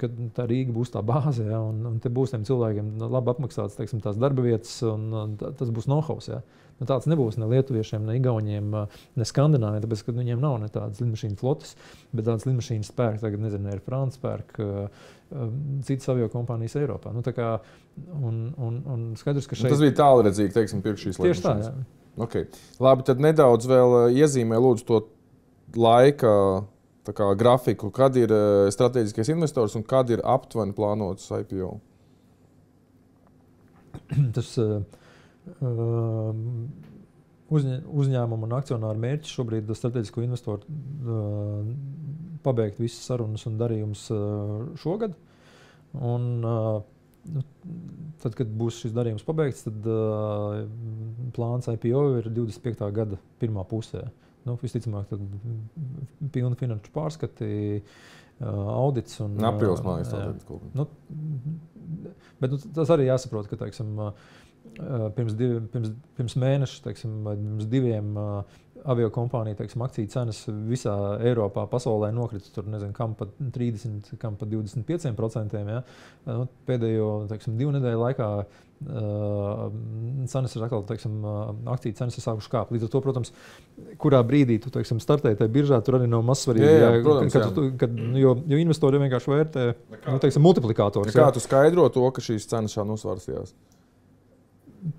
ka tā Rīga būs tā bāze, ja, un te būs tiem cilvēkiem labi apmaksāts, teiksim, tās darba vietas, un tas būs know-hows. Ja. Tāds nebūs ne lietuviešiem, ne igauniem, ne skandināviem, tāpēc, ka viņiem nav ne tādas lidmašīnu flotes, bet tādas lidmašīnas pērk, tagad nezinu, Air France pērk citas aviokompānijas Eiropā. Tā kā, un skaidrs, ka šeit... Tas bija tālredzīgi, teiksim, pirms šīs lidmašīnas. Tieši tā, jā. Okay. Labi, tad nedaudz vēl iezīmē lūdzu to laika grafiku, kad ir strateģiskais investors un kad ir aptuveni plānots IPO? Tas uzņēmumu un akcionāru mērķis šobrīd strateģisko investoru pabeigt visas sarunas un darījumus šogad. Un, tad, kad būs šis darījums pabeigts, tad plāns IPO ir 25. gada pirmā pusē. Visticamāk, tad pilni finanšu pārskati, audits un... Aprīlis, man liekas, bet tas arī jāsaprot, ka, teiksim, pirms mēneša, teiksim, pirms 2 aviokompāniju, teiksim, akciju cenas visā Eiropā, pasaulē nokrita tur, nezinu, kam pa 30, kam pa 25%. Ja? Pēdējo, teiksim, 2 nedēļu laikā cenas ir atkal, teiksim, akciju cenas ir sākušas kāpt. Līdz ar to, protams, kurā brīdī tu, teiksim, startēji tajā biržā, tur arī nav mazsvarīgi, jo investori vienkārši vērtē, teiksim, multiplikators. Kā tu skaidro to, ka šīs cenas šādi uzsvarsījās?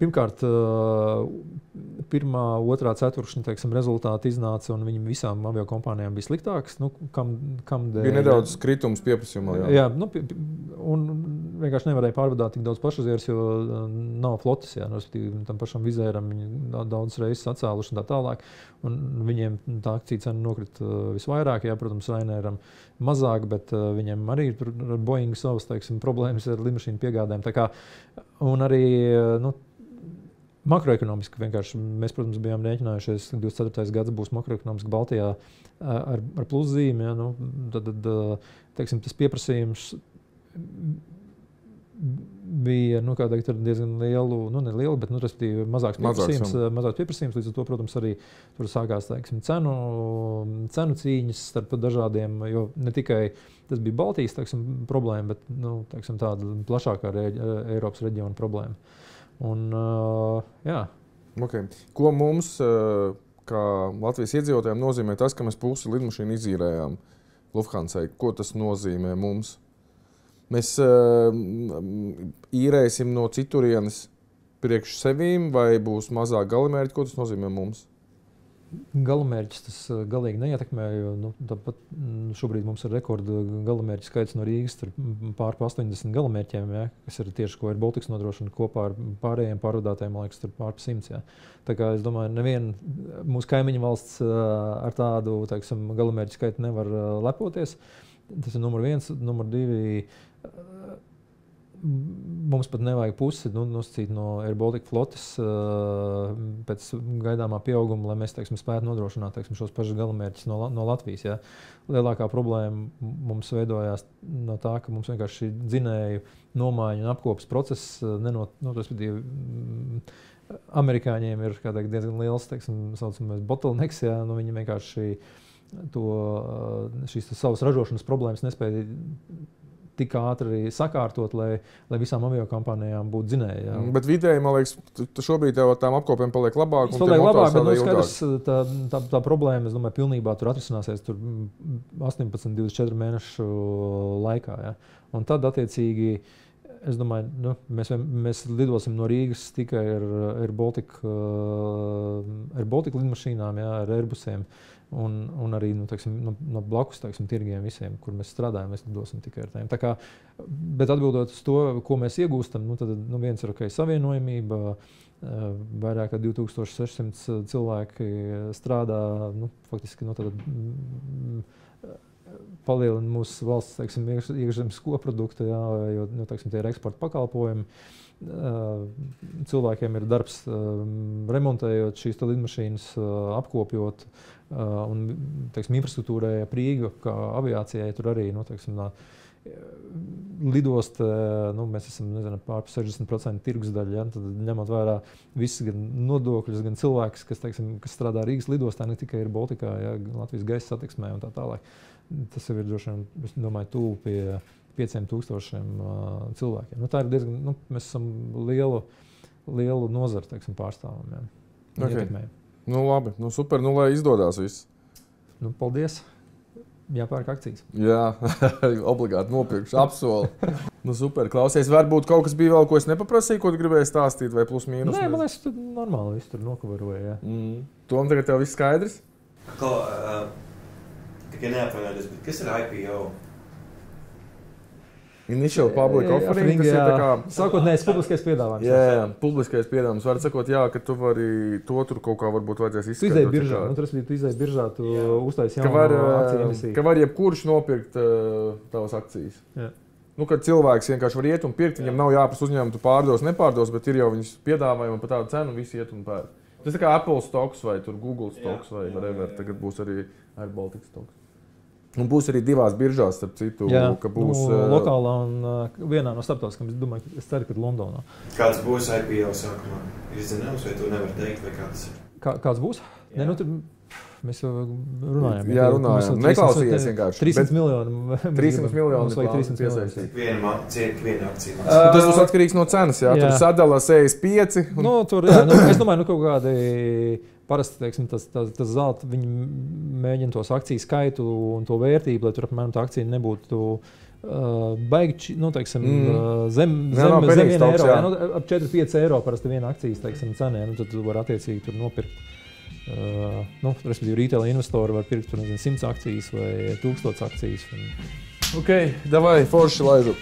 Pirmkārt, 1., 2. ceturkšņa, teiksim, rezultāti iznāca, un viņiem visām aviokompānijām bija sliktāks. Kam bija nedaudz kritums pieprasījumā. Jā, un vienkārši nevarēja pārvadāt tik daudz pasažierus, jo nav flotes. Jā, tam pašam Vizēram viņi daudz reizes atcēluši un tā tālāk. Un viņiem tā akcija cena nokrita visvairāk. Jā, protams, Raineram mazāk, bet viņiem arī ir ar Boeing savas, teiksim, problēmas ar lidmašīnu piegādēm. Tā kā, un arī, makroekonomiski vienkārši mēs, protams, bijām rēķinājušies, ka 24. gads būs makroekonomiski Baltijā ar pluszīmi. Ja, tad, teiksim, tas pieprasījums bija diezgan lielu, ne lielu, bet respektīvi mazāks pieprasījums. Līdz ar to, protams, arī tur sākās, teiksim, cenu cīņas starp dažādiem, jo ne tikai tas bija Baltijas, teiksim, problēma, bet teiksim, tāda plašākā Eiropas reģiona problēma. Un, jā. Okay. Ko mums, kā Latvijas iedzīvotājiem, nozīmē tas, ka mēs pusi lidmašīnu izīrējām Lufthansai? Ko tas nozīmē mums? Mēs īrēsim no citurienes priekš sevīm vai būs mazāk galamērķi? Ko tas nozīmē mums? Galamērķis tas galīgi neietekmē, jo tāpat šobrīd mums ir rekorda galamērķu skaits no Rīgas pār 80 galamērķiem, ja, kas ir tieši, ko ir Baltics nodrošina kopā ar pārējiem pārvadātājiem, man liekas, tur pār 100. Ja. Tā kā es domāju, neviena mūsu kaimiņu valsts ar tādu, teiksim, galamērķu skaitu nevar lepoties. Tas ir numur 1, numur 2. Mums pat nevajag pusi nosacīt no Air Baltica flotes pēc gaidāmā pieauguma, lai mēs, teiksim, spētu nodrošināt, teiksim, šos pašus galamērķus no Latvijas. Ja. Lielākā problēma mums veidojās no tā, ka mums vienkārši dzinēju nomaiņu un apkopas process respektīvi, amerikāņiem ir diezgan liels, teiksim, saucamais bottlenecks, ja, viņi vienkārši šīs savas ražošanas problēmas nespēja tik ātri sakārtot, lai visām aviokompānijām būtu dzinēji. Ja. Bet vidēji, man liekas, šobrīd jau tām apkopēm paliek labāk. Paliek labāk, bet skaidrs, tā problēma, es domāju, pilnībā tur atrisināsies 18-24 mēnešu laikā. Ja. Un tad, attiecīgi, es domāju, mēs lidosim no Rīgas tikai ar Baltica lidmašīnām, ja, ar Airbusiem. Un arī no blakus, teiksim, tirgiem visiem, kur mēs strādājam, mēs lidosim tikai ar tiem. Tā kā, bet atbildot uz to, ko mēs iegūstam, tad viens ir savienojamība, vairāk kā 2600 cilvēki strādā, faktiski palielina mūsu valsts, teiksim, iekšzemes koproduktu, jā, jo, teiksim, tie ir eksporta pakalpojumi. Cilvēkiem ir darbs remontējot šīs lidmašīnas, apkopjot un, teiksim, infrastruktūrai Rīga, kā aviācijai tur arī, teiksim, lidost, mēs esam pār 60% tirgus daļa, ja, tad ņemot vērā visus gan nodokļus, gan cilvēkus, kas strādā Rīgas lidostā, ne tikai ir Baltikā, ja, Latvijas gaisa satiksmē un tā tālāk. tas jau ir droši vien, es domāju, tuvu pie 500,000 cilvēkiem. Tā ir diezgan, mēs esam lielu nozaru, teiksim, pārstāvam. Okay. Labi, super, lai izdodas viss. Paldies. Jāpērk akcijas. Jā, obligāti nopirkšu, apsolu. Super, klausies, varbūt kaut kas bija vēl, ko es nepaprasīju, ko tu gribēji stāstīt, vai plus mīnus? Nē, man liekas, tu normāli visu tur nokavēroji. Tom, tagad tev viss skaidrs? Tikai neapvainoties, bet kas ir IPO? Initial public offering, tas ir tā kā... Sākotnējais publiskais piedāvājums. Jā, publiskais piedāvājums. Var sakot, ka tu vari to tur kaut kā varbūt vajadzēs izskatīt. Tu izēji biržā, tu izēji biržā, tu uztaisi jaunu akciju emisiju. Ka var jebkurš nopirkt tavas akcijas. Jā. Kad cilvēks vienkārši var iet un pirkt, viņam nav jāprasa uzņēmumu, tu pārdos, nepārdos, bet ir jau viņas piedāvājumi par tādu cenu, visi iet un pērk. Tas tā kā Apple stocks vai tur Google stocks vai whatever, tagad būs arī Air Baltic stocks. Un būs arī divās biržās, starp citu, ka būs... lokālā un vienā no starptautiskām, es ceru, ka Londonā. Kāds būs IPO sākumā? Izzināms, vai tu nevar teikt, vai kāds ir? Kāds būs? Nē, tur mēs jau runājam. Jā, runājam. Neklausījies vienkārši. 300 miljoni. 300 miljoni mums vajag 300 piesaistīt. Viena akcija. Tas būs atkarīgs no cenas, jā. Tur sadala 65. Tur, jā, es domāju, kaut kādi... Parasti, teiksim, tas zelta, viņi mēģina tos akciju skaitu un to vērtību, lai tur apmēram tā akcija nebūtu baigi, teiksim, zem 1 eiro. Ap 4-5 eiro parasti viena akcijas, teiksim, cenē, tad tu var attiecīgi tur nopirkt. Respektīvi, retail investori var pirkt, tur, 100 akcijas vai 1000 akcijas. Ok, davai, forši laižu.